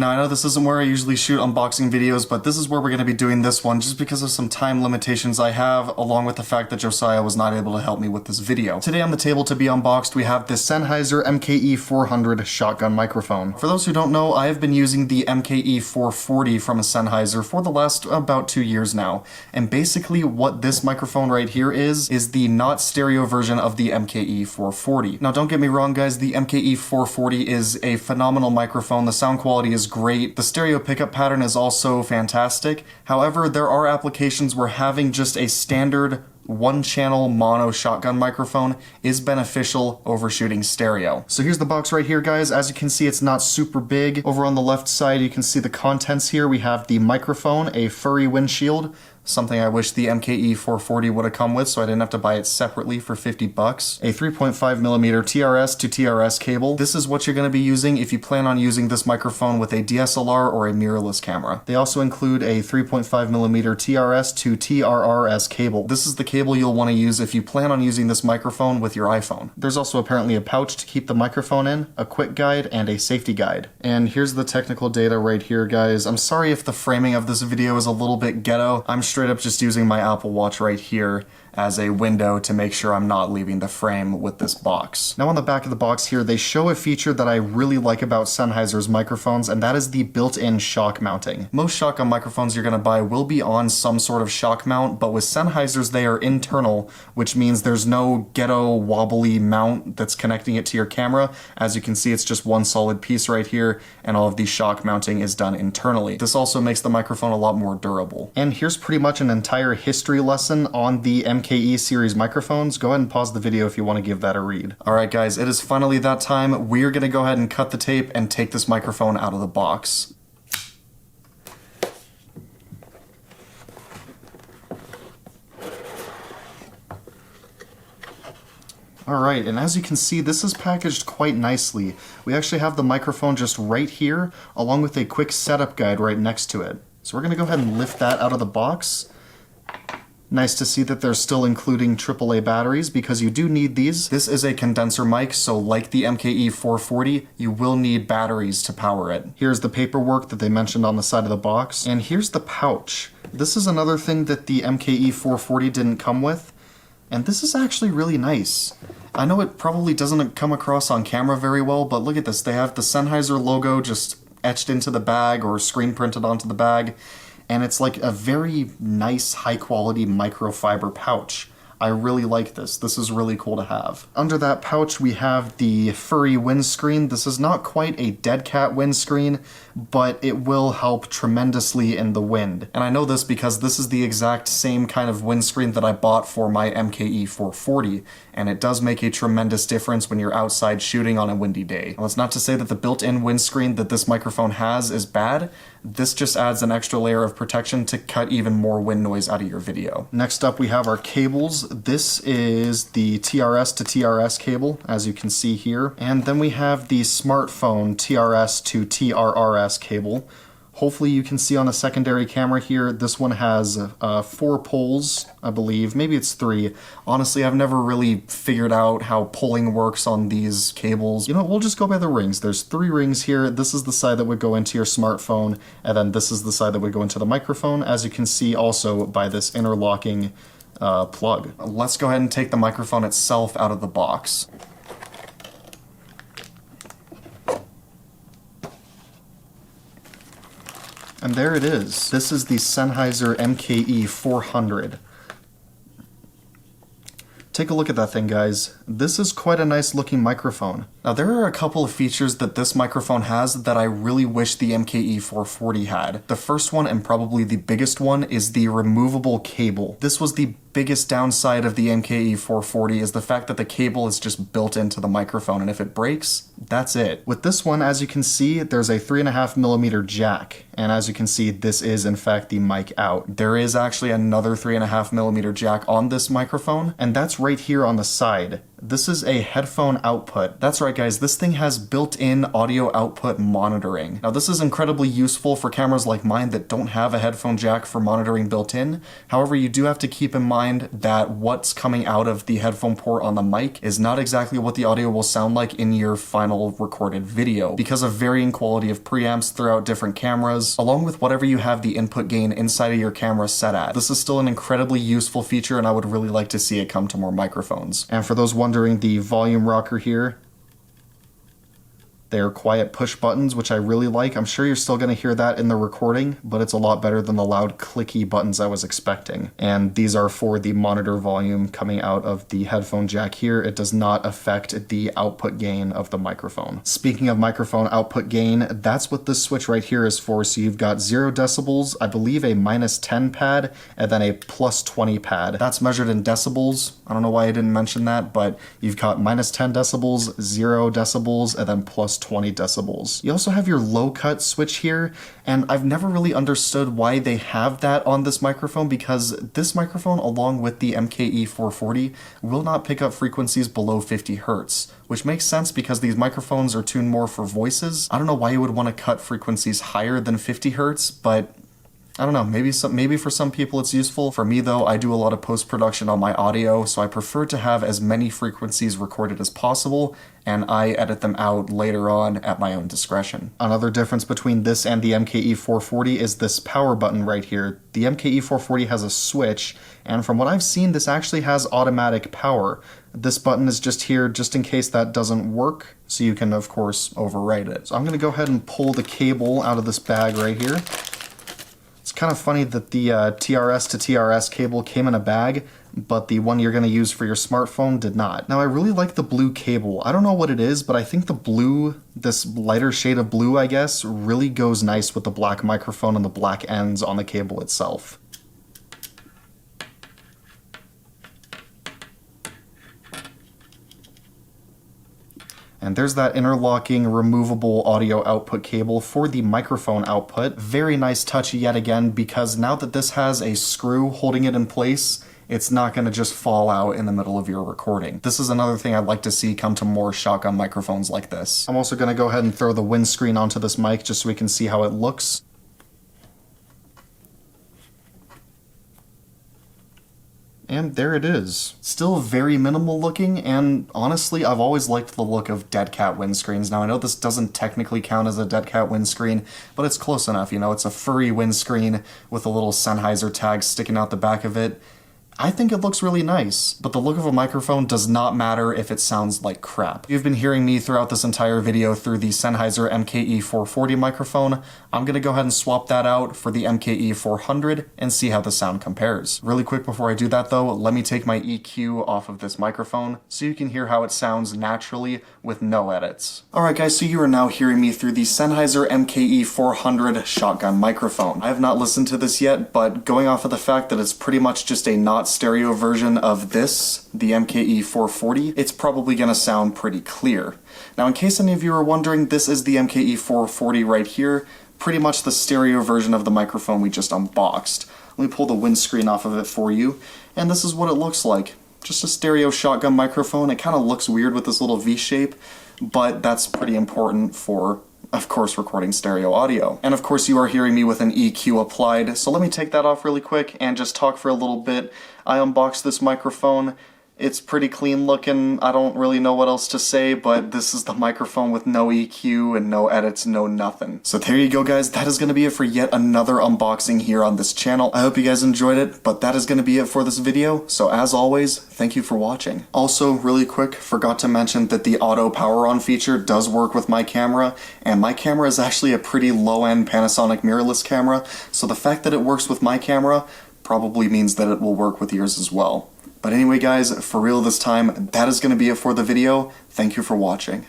Now I know this isn't where I usually shoot unboxing videos, but this is where we're going to be doing this one just because of some time limitations I have, along with the fact that Josiah was not able to help me with this video. Today on the table to be unboxed we have this Sennheiser MKE400 shotgun microphone. For those who don't know, I have been using the MKE440 from a Sennheiser for the last about 2 years now, and basically what this microphone right here is the not stereo version of the MKE440. Now don't get me wrong guys, the MKE440 is a phenomenal microphone, the sound quality is great, the stereo pickup pattern is also fantastic. However, there are applications where having just a standard one-channel mono shotgun microphone is beneficial over shooting stereo. So here's the box right here guys. As you can see, it's not super big. Over on the left side you can see the contents here. We have the microphone, a furry windshield, something I wish the MKE440 would have come with so I didn't have to buy it separately for 50 bucks. A 3.5mm TRS to TRS cable. This is what you're going to be using if you plan on using this microphone with a DSLR or a mirrorless camera. They also include a 3.5mm TRS to TRRS cable. This is the cable you'll want to use if you plan on using this microphone with your iPhone. There's also apparently a pouch to keep the microphone in, a quick guide, and a safety guide. And here's the technical data right here guys. I'm sorry if the framing of this video is a little bit ghetto. I'm straight up just using my Apple Watch right here as a window to make sure I'm not leaving the frame with this box. Now on the back of the box here, they show a feature that I really like about Sennheiser's microphones, and that is the built-in shock mounting. Most shotgun microphones you're going to buy will be on some sort of shock mount, but with Sennheiser's they are internal, which means there's no ghetto wobbly mount that's connecting it to your camera. As you can see, it's just one solid piece right here, and all of the shock mounting is done internally. This also makes the microphone a lot more durable. And here's pretty much an entire history lesson on the MKE series microphones. Go ahead and pause the video if you want to give that a read. Alright guys, it is finally that time. We're going to go ahead and cut the tape and take this microphone out of the box. Alright, and as you can see, this is packaged quite nicely. We actually have the microphone just right here, along with a quick setup guide right next to it. So we're going to go ahead and lift that out of the box. Nice to see that they're still including AAA batteries because you do need these. This is a condenser mic, so like the MKE440, you will need batteries to power it. Here's the paperwork that they mentioned on the side of the box, and here's the pouch. This is another thing that the MKE440 didn't come with, and this is actually really nice. I know it probably doesn't come across on camera very well, but look at this. They have the Sennheiser logo just etched into the bag or screen printed onto the bag. And it's like a very nice, high-quality microfiber pouch. I really like this. This is really cool to have. Under that pouch, we have the furry windscreen. This is not quite a dead cat windscreen, but it will help tremendously in the wind. And I know this because this is the exact same kind of windscreen that I bought for my MKE440, and it does make a tremendous difference when you're outside shooting on a windy day. Now, that's not to say that the built-in windscreen that this microphone has is bad. This just adds an extra layer of protection to cut even more wind noise out of your video. Next up we have our cables. This is the TRS to TRS cable, as you can see here. And then we have the smartphone TRS to TRRS cable. Hopefully you can see on a secondary camera here, this one has 4 poles, I believe. Maybe it's 3. Honestly, I've never really figured out how pulling works on these cables. You know, we'll just go by the rings. There's 3 rings here. This is the side that would go into your smartphone, and then this is the side that would go into the microphone, as you can see also by this interlocking plug. Let's go ahead and take the microphone itself out of the box. And there it is. This is the Sennheiser MKE400. Take a look at that thing, guys. This is quite a nice looking microphone. Now there are a couple of features that this microphone has that I really wish the MKE440 had. The first one, and probably the biggest one, is the removable cable. This was the biggest downside of the MKE440 is the fact that the cable is just built into the microphone, and if it breaks, that's it. With this one, as you can see, there's a 3.5mm jack, and as you can see, this is in fact the mic out. There is actually another 3.5mm jack on this microphone, and that's right here on the side. This is a headphone output. That's right guys, this thing has built-in audio output monitoring. Now this is incredibly useful for cameras like mine that don't have a headphone jack for monitoring built in. However, you do have to keep in mind that what's coming out of the headphone port on the mic is not exactly what the audio will sound like in your final recorded video because of varying quality of preamps throughout different cameras, along with whatever you have the input gain inside of your camera set at. This is still an incredibly useful feature and I would really like to see it come to more microphones. And for those wondering, the volume rocker here, they're quiet push buttons, which I really like. I'm sure you're still going to hear that in the recording, but it's a lot better than the loud clicky buttons I was expecting. And these are for the monitor volume coming out of the headphone jack here. It does not affect the output gain of the microphone. Speaking of microphone output gain, that's what this switch right here is for. So you've got 0 decibels, I believe a -10 pad, and then a +20 pad. That's measured in decibels. I don't know why I didn't mention that, but you've got -10 decibels, 0 decibels, and then +20 decibels. You also have your low cut switch here, and I've never really understood why they have that on this microphone because this microphone, along with the MKE440, will not pick up frequencies below 50 Hertz, which makes sense because these microphones are tuned more for voices. I don't know why you would want to cut frequencies higher than 50 Hertz, but I don't know, maybe for some people it's useful. For me though, I do a lot of post-production on my audio, so I prefer to have as many frequencies recorded as possible, and I edit them out later on at my own discretion. Another difference between this and the MKE440 is this power button right here. The MKE440 has a switch, and from what I've seen, this actually has automatic power. This button is just here just in case that doesn't work, so you can of course override it. So I'm gonna go ahead and pull the cable out of this bag right here. It's kind of funny that the TRS to TRS cable came in a bag, but the one you're going to use for your smartphone did not. Now I really like the blue cable. I don't know what it is, but I think the blue, this lighter shade of blue I guess, really goes nice with the black microphone and the black ends on the cable itself. And there's that interlocking removable audio output cable for the microphone output. Very nice touch yet again, because now that this has a screw holding it in place, it's not going to just fall out in the middle of your recording. This is another thing I'd like to see come to more shotgun microphones like this. I'm also going to go ahead and throw the windscreen onto this mic just so we can see how it looks. And there it is. Still very minimal looking, and honestly, I've always liked the look of dead cat windscreens. Now I know this doesn't technically count as a dead cat windscreen, but it's close enough, you know, it's a furry windscreen with a little Sennheiser tag sticking out the back of it. I think it looks really nice, but the look of a microphone does not matter if it sounds like crap. You've been hearing me throughout this entire video through the Sennheiser MKE440 microphone. I'm gonna go ahead and swap that out for the MKE400 and see how the sound compares. Really quick before I do that though, let me take my EQ off of this microphone so you can hear how it sounds naturally with no edits. Alright guys, so you are now hearing me through the Sennheiser MKE400 shotgun microphone. I have not listened to this yet, but going off of the fact that it's pretty much just a not stereo version of this, the MKE440, it's probably going to sound pretty clear. Now in case any of you are wondering, this is the MKE440 right here, pretty much the stereo version of the microphone we just unboxed. Let me pull the windscreen off of it for you, and this is what it looks like. Just a stereo shotgun microphone. It kind of looks weird with this little V shape, but that's pretty important for, of course, recording stereo audio. And of course you are hearing me with an EQ applied, so let me take that off really quick and just talk for a little bit. I unboxed this microphone. It's pretty clean looking. I don't really know what else to say, but this is the microphone with no EQ and no edits, no nothing. So there you go guys, that is going to be it for yet another unboxing here on this channel. I hope you guys enjoyed it, but that is going to be it for this video. So as always, thank you for watching. Also, really quick, forgot to mention that the auto power on feature does work with my camera, and my camera is actually a pretty low-end Panasonic mirrorless camera, so the fact that it works with my camera probably means that it will work with yours as well. But anyway guys, for real this time, that is going to be it for the video. Thank you for watching.